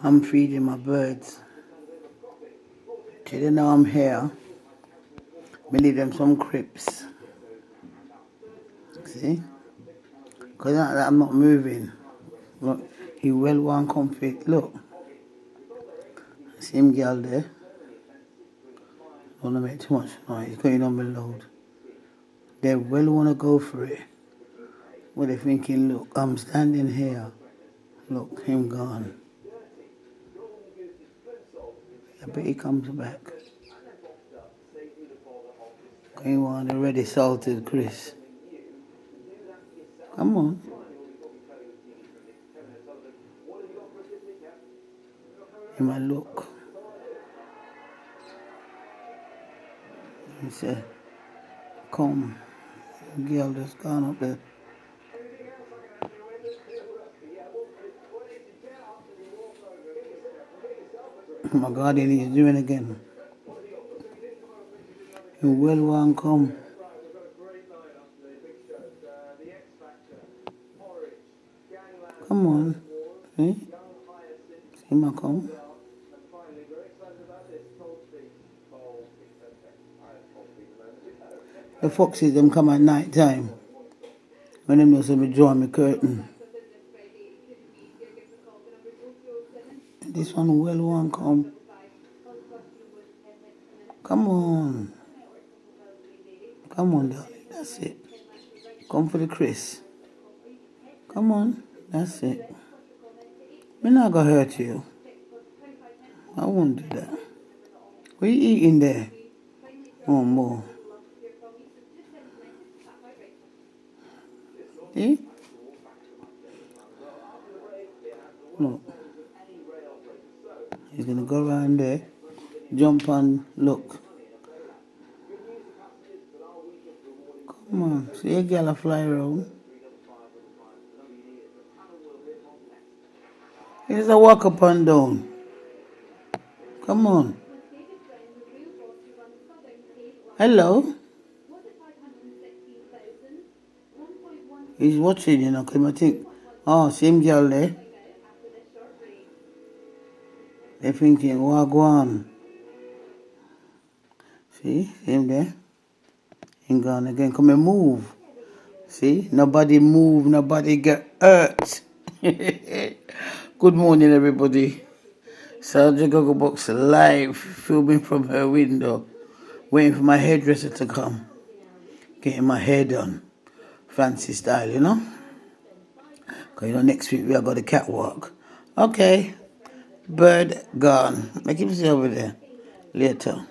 I'm feeding my birds. Till they know I'm here, I leave them some crisps. See? Because I'm not moving. Look, he well one comfy. Look. Same girl there. Don't want to make too much noise. Going on my load. They well want to go for it. What they thinking, look, I'm standing here. Look, him gone. I bet he comes back. Going on the ready salted Chris. Come on. He might look. He said, come. The girl just gone up there. My God, he's doing again. You well want come. Come on. See? See my come. The foxes them come at night time. When them know me draw my curtain. This one well want come. Come on. Come on, darling. That's it. Come for the Chris. Come on. That's it. I'm not gonna hurt you. I won't do that. What are you eating there? Oh, more. See? Look. He's gonna go around there, jump on, look. Come on, see a girl fly around. Here's a walk up and down. Come on. Hello? He's watching, you know, because I think, oh, same girl there. They're thinking, what go on? See, him there. Ain't gone again. Come and move. See, nobody move, nobody get hurt. Good morning, everybody. Sergeant Gogo Box live, filming from her window, waiting for my hairdresser to come, getting my hair done, fancy style, you know. Cause you know next week we are got the catwalk. Okay, bird gone. Make him see over there later.